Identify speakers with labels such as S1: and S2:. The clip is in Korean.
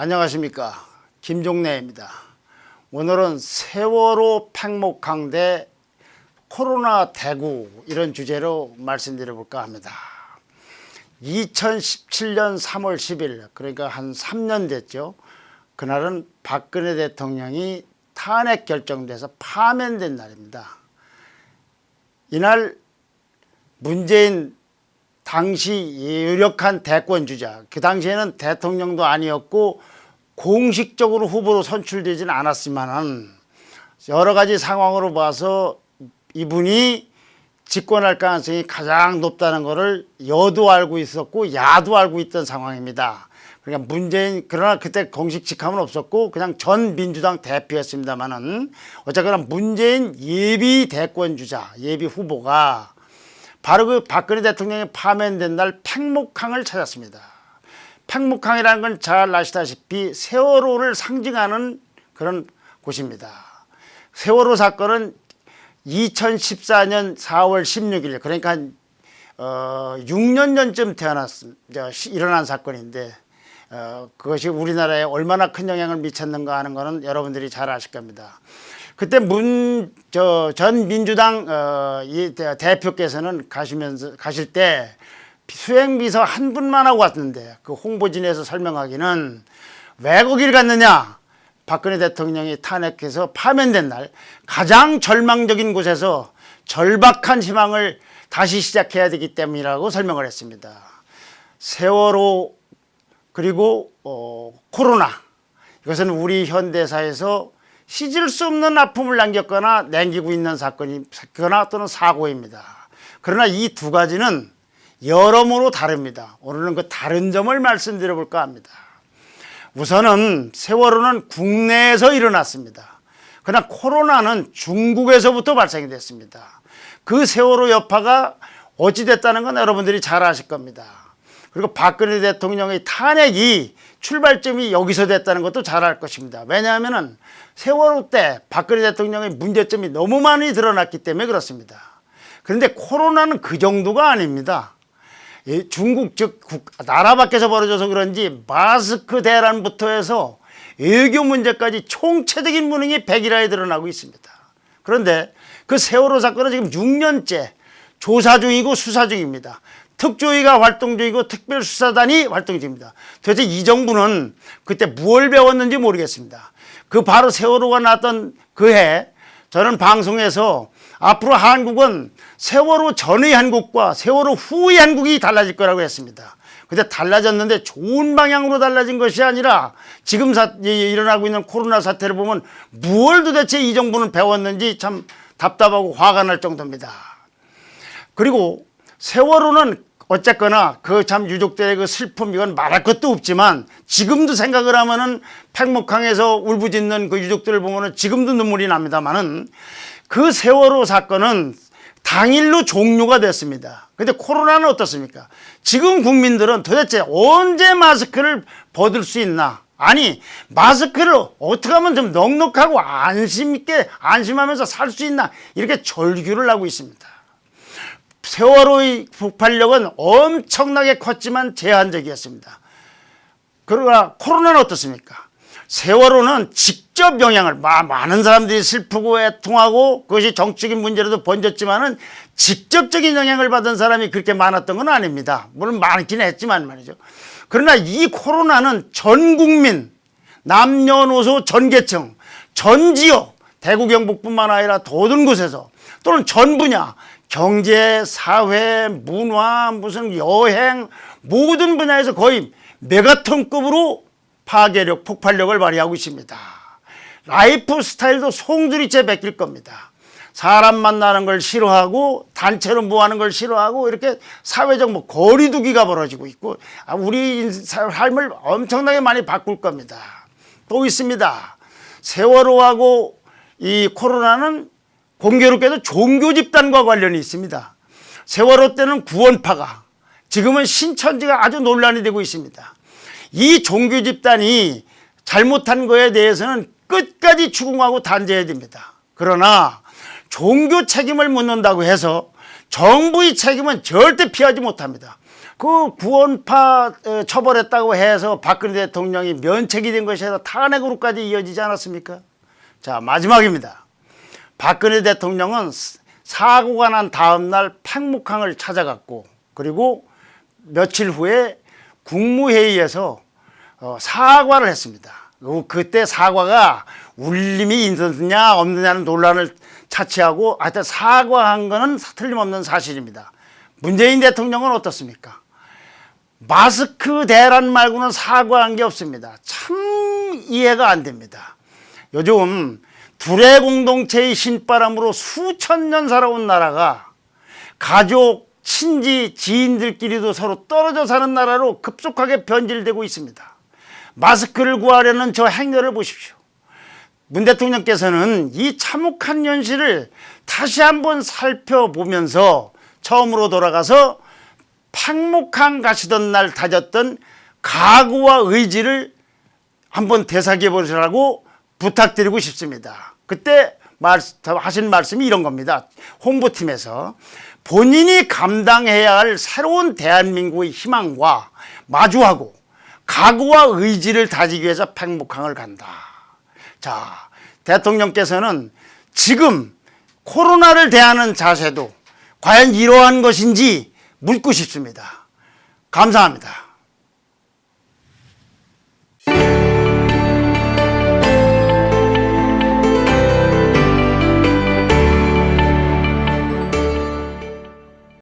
S1: 안녕하십니까, 김종래입니다. 오늘은 세월호 팽목항 대 코로나 대구 이런 주제로 말씀드려볼까 합니다. 2017년 3월 10일 그러니까 한 3년 됐죠. 그날은 박근혜 대통령이 탄핵 결정돼서 파면된 날입니다. 이날 문재인 당시 유력한 대권주자, 그 당시에는 대통령도 아니었고 공식적으로 후보로 선출되지는 않았지만 여러 가지 상황으로 봐서 이분이 집권할 가능성이 가장 높다는 것을 여도 알고 있었고 야도 알고 있던 상황입니다. 그러니까 문재인, 그러나 그때 공식 직함은 없었고 그냥 전 민주당 대표였습니다만은 어쨌거나 문재인 예비 대권주자, 예비 후보가 바로 그 박근혜 대통령이 파면된 날 팽목항을 찾았습니다. 팽목항이라는 건 잘 아시다시피 세월호를 상징하는 그런 곳입니다. 세월호 사건은 2014년 4월 16일 그러니까 6년 전쯤 일어난 사건인데 그것이 우리나라에 얼마나 큰 영향을 미쳤는가 하는 것은 여러분들이 잘 아실 겁니다. 그때 전 민주당 대표께서는 가실 때 수행비서 한 분만 하고 왔는데 그 홍보진에서 설명하기는 왜 거길 갔느냐, 박근혜 대통령이 탄핵해서 파면된 날 가장 절망적인 곳에서 절박한 희망을 다시 시작해야 되기 때문이라고 설명을 했습니다. 세월호 그리고 코로나, 이것은 우리 현대사에서 씻을 수 없는 아픔을 남겼거나 남기고 있는 사건이거나 또는 사고입니다. 그러나 이 두 가지는 여러모로 다릅니다. 오늘은 그 다른 점을 말씀드려 볼까 합니다. 우선은 세월호는 국내에서 일어났습니다. 그러나 코로나는 중국에서부터 발생이 됐습니다. 그 세월호 여파가 어찌됐다는 건 여러분들이 잘 아실 겁니다. 그리고 박근혜 대통령의 탄핵이 출발점이 여기서 됐다는 것도 잘 알 것입니다. 왜냐하면 세월호 때 박근혜 대통령의 문제점이 너무 많이 드러났기 때문에 그렇습니다. 그런데 코로나는 그 정도가 아닙니다. 중국 즉 나라 밖에서 벌어져서 그런지 마스크 대란부터 해서 외교 문제까지 총체적인 무능이 백일하에 드러나고 있습니다. 그런데 그 세월호 사건은 지금 6년째 조사 중이고 수사 중입니다. 특조위가 활동 중이고 특별수사단이 활동 중입니다. 도대체 이 정부는 그때 무엇을 배웠는지 모르겠습니다. 그 바로 세월호가 났던 그 해 저는 방송에서 앞으로 한국은 세월호 전의 한국과 세월호 후의 한국이 달라질 거라고 했습니다. 근데 달라졌는데 좋은 방향으로 달라진 것이 아니라 지금 일어나고 있는 코로나 사태를 보면 무엇을 도대체 이 정부는 배웠는지 참 답답하고 화가 날 정도입니다. 그리고 세월호는 어쨌거나 그 참 유족들의 그 슬픔, 이건 말할 것도 없지만 지금도 생각을 하면은 팽목항에서 울부짖는 그 유족들을 보면은 지금도 눈물이 납니다만은 그 세월호 사건은 당일로 종료가 됐습니다. 근데 코로나는 어떻습니까? 지금 국민들은 도대체 언제 마스크를 벗을 수 있나? 아니, 마스크를 어떻게 하면 좀 넉넉하고 안심 있게 안심하면서 살 수 있나? 이렇게 절규를 하고 있습니다. 세월호의 폭발력은 엄청나게 컸지만 제한적이었습니다. 그러나 코로나는 어떻습니까? 세월호는 직접 영향을, 많은 사람들이 슬프고 애통하고 그것이 정치적인 문제로도 번졌지만은 직접적인 영향을 받은 사람이 그렇게 많았던 건 아닙니다. 물론 많긴 했지만 말이죠. 그러나 이 코로나는 전 국민, 남녀노소 전 계층, 전 지역, 대구 경북뿐만 아니라 모든 곳에서 또는 전 분야, 경제, 사회, 문화, 무슨 여행, 모든 분야에서 거의 메가톤급으로 파괴력, 폭발력을 발휘하고 있습니다. 라이프 스타일도 송두리째 바뀔 겁니다. 사람 만나는 걸 싫어하고 단체로 모아는 걸 싫어하고 이렇게 사회적 거리두기가 벌어지고 있고 우리 삶을 엄청나게 많이 바꿀 겁니다. 또 있습니다. 세월호하고 이 코로나는 공교롭게도 종교 집단과 관련이 있습니다. 세월호 때는 구원파가, 지금은 신천지가 아주 논란이 되고 있습니다. 이 종교 집단이 잘못한 거에 대해서는 끝까지 추궁하고 단죄해야 됩니다. 그러나 종교 책임을 묻는다고 해서 정부의 책임은 절대 피하지 못합니다. 그 구원파 처벌했다고 해서 박근혜 대통령이 면책이 된 것이 아니라 탄핵으로까지 이어지지 않았습니까? 자, 마지막입니다. 박근혜 대통령은 사고가 난 다음 날 팽목항을 찾아갔고, 그리고 며칠 후에 국무회의에서 사과를 했습니다. 그때 사과가 울림이 있느냐 없느냐는 논란을 차치하고 하여튼 사과한 거는 틀림없는 사실입니다. 문재인 대통령은 어떻습니까? 마스크 대란 말고는 사과한 게 없습니다. 참 이해가 안 됩니다. 요즘 둘의 공동체의 신바람으로 수천 년 살아온 나라가 가족, 친지, 지인들끼리도 서로 떨어져 사는 나라로 급속하게 변질되고 있습니다. 마스크를 구하려는 저 행렬을 보십시오. 문 대통령께서는 이 참혹한 현실을 다시 한번 살펴보면서 처음으로 돌아가서 팽목항 가시던 날 다졌던 각오와 의지를 한번 되새겨 보시라고 부탁드리고 싶습니다. 그때 하신 말씀이 이런 겁니다. 홍보팀에서 본인이 감당해야 할 새로운 대한민국의 희망과 마주하고 각오와 의지를 다지기 위해서 팽목항을 간다. 자, 대통령께서는 지금 코로나를 대하는 자세도 과연 이러한 것인지 묻고 싶습니다. 감사합니다.